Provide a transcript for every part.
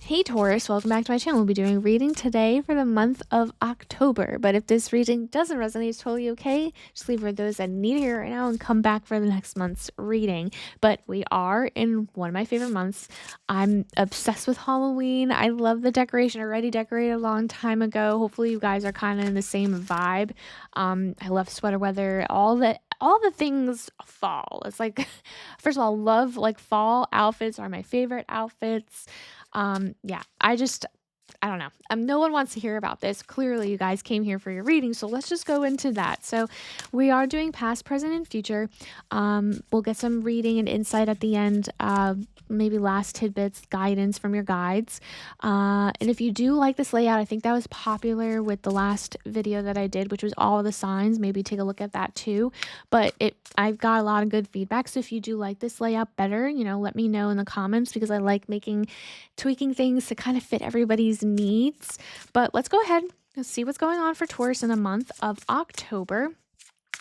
Hey Taurus, welcome back to my channel. We'll be doing a reading today for the month of October. But if this reading doesn't resonate, it's totally okay. Just leave for those that need it here right now and come back for the next month's reading. But we are in one of my favorite months. I'm obsessed with Halloween. I love the decoration. I already decorated a long time ago. Hopefully you guys are kind of in the same vibe. I love sweater weather, all the things fall. It's like, first of all, love like fall outfits are my favorite outfits. Yeah, I don't know. No one wants to hear about this. Clearly, you guys came here for your reading, so let's just go into that. So, we are doing past, present, and future. We'll get some reading and insight at the end. Maybe last tidbits, guidance from your guides. And if you do like this layout, I think that was popular with the last video that I did, which was all the signs. Maybe take a look at that too. But I've got a lot of good feedback. So if you do like this layout better, let me know in the comments because I like tweaking things to kind of fit everybody's needs. But let's go ahead and see what's going on for Taurus in the month of October.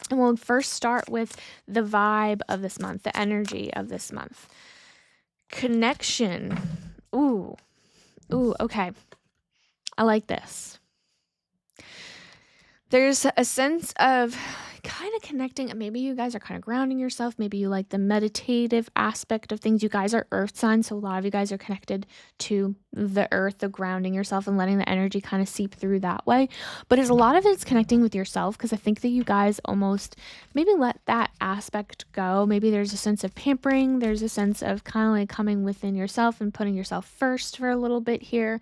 And we'll first start with the vibe of this month, the energy of this month. Connection. Ooh, okay. I like this. There's a sense of kind of connecting. Maybe you guys are kind of grounding yourself. Maybe you like the meditative aspect of things. You guys are earth signs, so a lot of you guys are connected to the earth, the grounding yourself and letting the energy kind of seep through that way. But a lot of it's connecting with yourself, because I think that you guys almost maybe let that aspect go. Maybe there's a sense of pampering. There's a sense of kind of like coming within yourself and putting yourself first for a little bit here.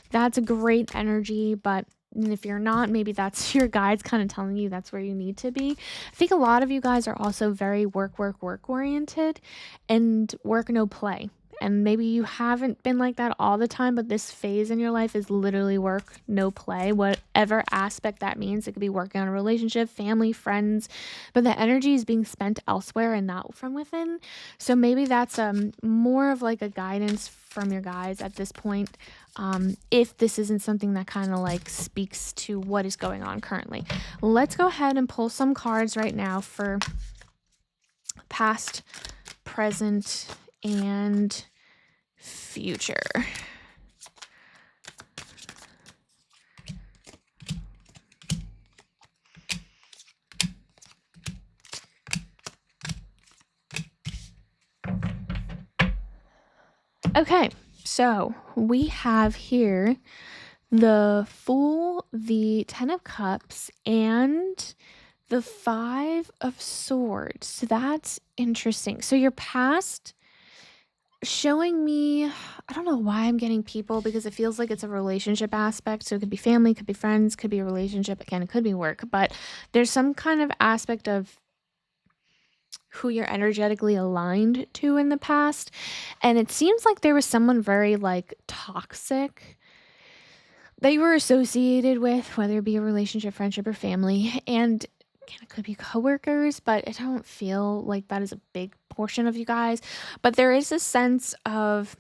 That's a great energy, but and if you're not, maybe that's your guides kind of telling you that's where you need to be. I think a lot of you guys are also very work oriented and work, no play. And maybe you haven't been like that all the time, but this phase in your life is literally work, no play, whatever aspect that means. It could be working on a relationship, family, friends, but the energy is being spent elsewhere and not from within. So maybe that's more of like a guidance from your guides at this point. If this isn't something that kind of like speaks to what is going on currently. Let's go ahead and pull some cards right now for past, present, and future. Okay, so we have here the Fool, the 10 of Cups, and the 5 of Swords. So that's interesting. So your past showing me, I don't know why I'm getting people, because it feels like it's a relationship aspect. So it could be family, could be friends, could be a relationship. Again, it could be work, but there's some kind of aspect of who you're energetically aligned to in the past. And it seems like there was someone very like toxic that you were associated with, whether it be a relationship, friendship, or family. And it could be coworkers, but I don't feel like that is a big portion of you guys. But there is a sense of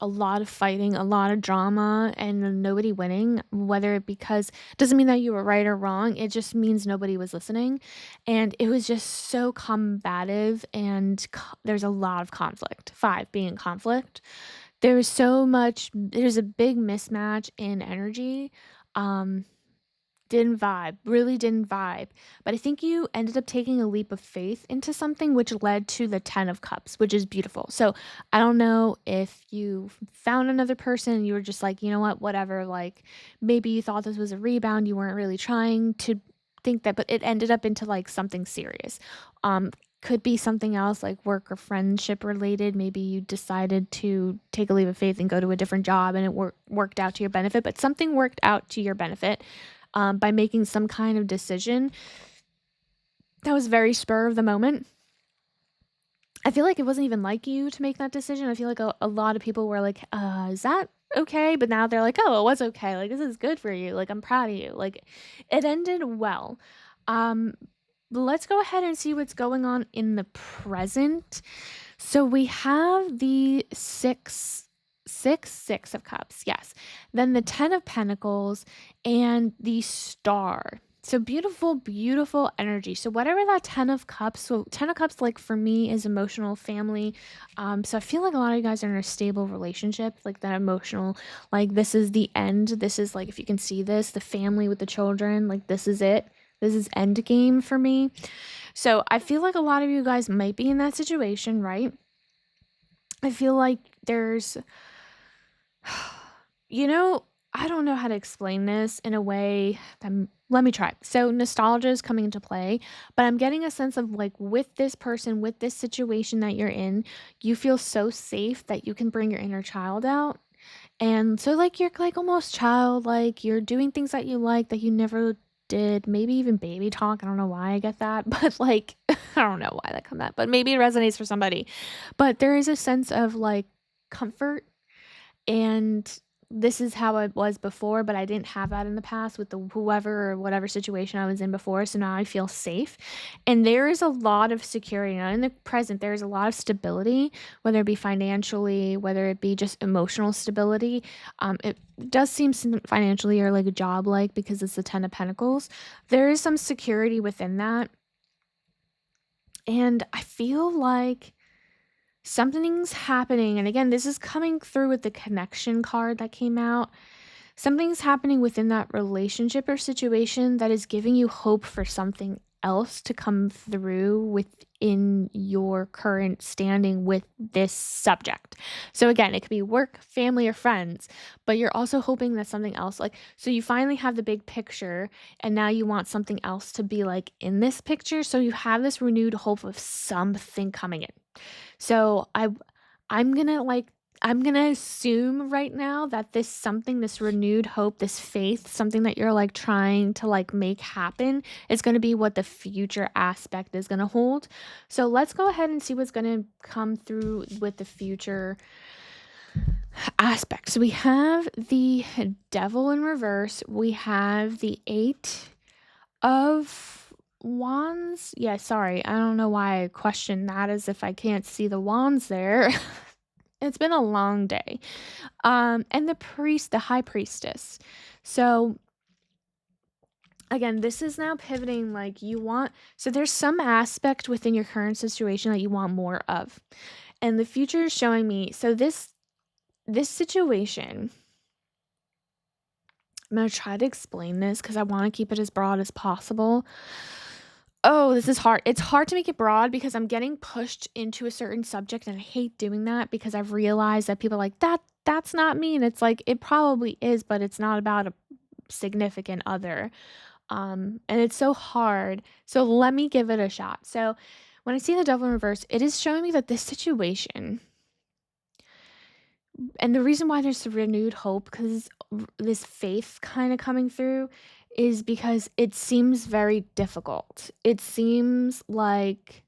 a lot of fighting, a lot of drama, and nobody winning, whether it because doesn't mean that you were right or wrong. It just means nobody was listening. And it was just so combative, and there's a lot of conflict. 5 being conflict. There's a big mismatch in energy. Really didn't vibe. But I think you ended up taking a leap of faith into something, which led to the 10 of Cups, which is beautiful. So I don't know if you found another person and you were just like, you know what, whatever, like maybe you thought this was a rebound. You weren't really trying to think that, but it ended up into like something serious. Could be something else like work or friendship related. Maybe you decided to take a leap of faith and go to a different job and it worked out to your benefit, but something worked out to your benefit by making some kind of decision that was very spur of the moment. I feel like it wasn't even like you to make that decision. I feel like a lot of people were like, is that okay? But now they're like, oh, it was okay. Like, this is good for you. Like, I'm proud of you. Like, it ended well. Let's go ahead and see what's going on in the present. So we have the six of Cups, yes. Then the 10 of Pentacles and the Star. So beautiful, beautiful energy. So whatever that 10 of cups, so 10 of cups, like for me, is emotional family. So I feel like a lot of you guys are in a stable relationship, like that emotional, like this is the end. This is like, if you can see this, the family with the children, like this is it. This is end game for me. So I feel like a lot of you guys might be in that situation, right? I feel like there's, you know, I don't know how to explain this in a way that, let me try. So nostalgia is coming into play, but I'm getting a sense of like with this person, with this situation that you're in, you feel so safe that you can bring your inner child out. And so like you're like almost childlike, you're doing things that you like that you never did, maybe even baby talk. I don't know why I get that, but like I don't know why that come up, but maybe it resonates for somebody. But there is a sense of like comfort, and this is how it was before, but I didn't have that in the past with the whoever or whatever situation I was in before. So now I feel safe. And there is a lot of security. Now in the present, there is a lot of stability, whether it be financially, whether it be just emotional stability. It does seem financially or like a job like, because it's the 10 of Pentacles. There is some security within that. And I feel like something's happening, and again, this is coming through with the connection card that came out. Something's happening within that relationship or situation that is giving you hope for something else to come through within your current standing with this subject. So again, it could be work, family, or friends, but you're also hoping that something else, like, so you finally have the big picture and now you want something else to be like in this picture. So you have this renewed hope of something coming in. So I'm gonna like I'm gonna assume right now that this something, this renewed hope, this faith, something that you're like trying to like make happen is gonna be what the future aspect is gonna hold. So let's go ahead and see what's gonna come through with the future aspect. So we have the Devil in reverse. We have the Eight of Wands. Yeah, sorry. I don't know why I question that as if I can't see the wands there. It's been a long day. And the High Priestess. So again, this is now pivoting, like you want, so there's some aspect within your current situation that you want more of. And the future is showing me, so this situation, I'm going to try to explain this because I want to keep it as broad as possible. Oh, this is hard. It's hard to make it broad because I'm getting pushed into a certain subject, and I hate doing that because I've realized that people are like, that's not me. And it's like, it probably is, but it's not about a significant other. And it's so hard. So let me give it a shot. So when I see the Devil in reverse, it is showing me that this situation, and the reason why there's renewed hope, because this faith kind of coming through, is because it seems very difficult. It seems like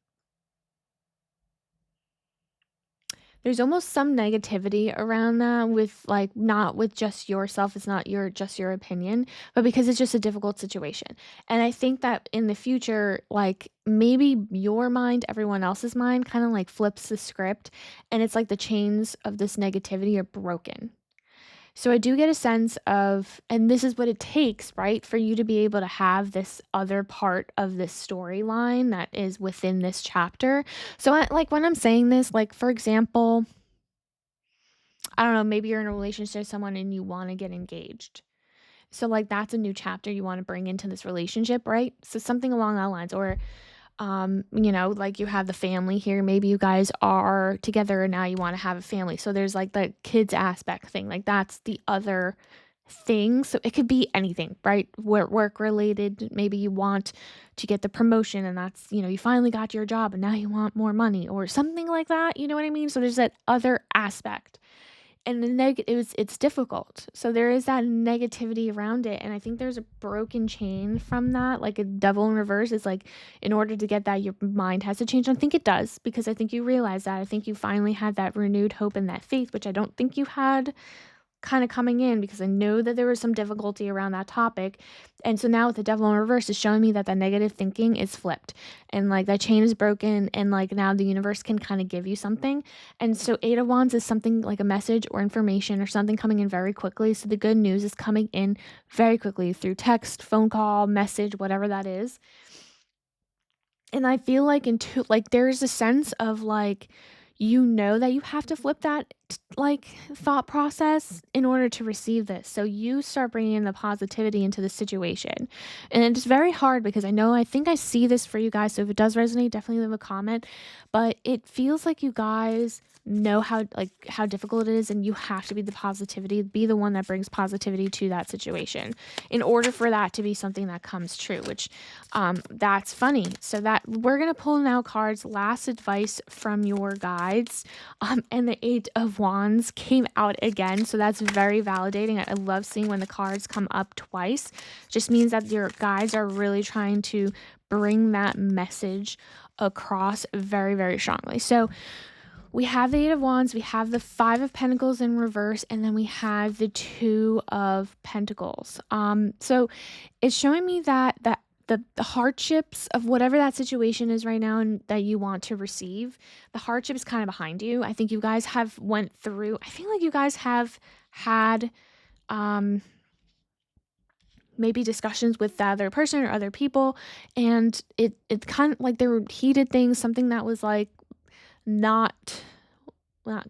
there's almost some negativity around that, with like not with just yourself, it's not just your opinion, but because it's just a difficult situation. And I think that in the future, like maybe your mind, everyone else's mind kind of like flips the script, and it's like the chains of this negativity are broken. So I do get a sense of, and this is what it takes, right, for you to be able to have this other part of this storyline that is within this chapter. So like when I'm saying this, like for example, I don't know, maybe you're in a relationship with someone and you want to get engaged. So like that's a new chapter you want to bring into this relationship, right? So something along that lines. Or like you have the family here, maybe you guys are together and now you want to have a family, so there's like the kids aspect thing, like that's the other thing. So it could be anything, right? Work related, maybe you want to get the promotion, and that's, you finally got your job and now you want more money or something like that, you know what I mean? So there's that other aspect, and it's difficult. So there is that negativity around it, and I think there's a broken chain from that. Like a Devil in reverse is like, in order to get that, your mind has to change. I think it does, because I think you realize that. I think you finally had that renewed hope and that faith, which I don't think you had kind of coming in because I know that there was some difficulty around that topic. And so now with the devil in reverse is showing me that the negative thinking is flipped and like that chain is broken and like now the universe can kind of give you something. And so Eight of Wands is something like a message or information or something coming in very quickly. So the good news is coming in very quickly through text, phone call, message, whatever that is. And I feel like there's a sense of like, you know that you have to flip that like thought process in order to receive this. So you start bringing in the positivity into the situation. And it's very hard because I think I see this for you guys. So if it does resonate, definitely leave a comment. But it feels like you guys know how difficult it is, and you have to be the positivity, be the one that brings positivity to that situation in order for that to be something that comes true, which that's funny. So that we're going to pull now cards, last advice from your guides, and the Eight of Wands came out again. So that's very validating. I love seeing when the cards come up twice. Just means that your guides are really trying to bring that message across very, very strongly. So we have the Eight of Wands, we have the Five of Pentacles in reverse, and then we have the Two of Pentacles. So it's showing me that the hardships of whatever that situation is right now and that you want to receive, the hardship is kind of behind you. I think you guys have went through, I feel like you guys have had maybe discussions with the other person or other people, and it's kind of like there were heated things, something that was like not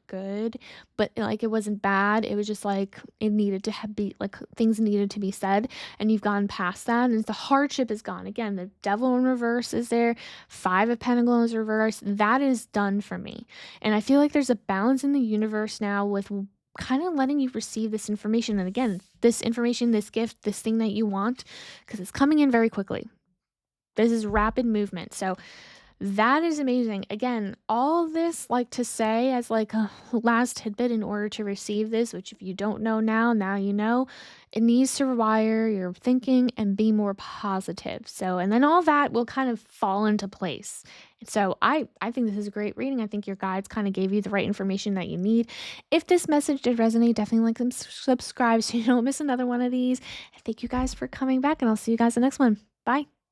good, but like it wasn't bad. It was just like it needed to be like things needed to be said, and you've gone past that, and the hardship is gone. Again, the devil in reverse is there, Five of Pentacles reverse. That is done for me, and I feel like there's a balance in the universe now with kind of letting you receive this information. And again, this information, this gift, this thing that you want, because it's coming in very quickly. This is rapid movement. So that is amazing. Again, all this like to say as like a last tidbit in order to receive this, which if you don't know now you know, it needs to rewire your thinking and be more positive. So, and then all that will kind of fall into place. So I think this is a great reading. I think your guides kind of gave you the right information that you need. If this message did resonate, definitely like and subscribe so you don't miss another one of these. And thank you guys for coming back, and I'll see you guys in the next one. Bye.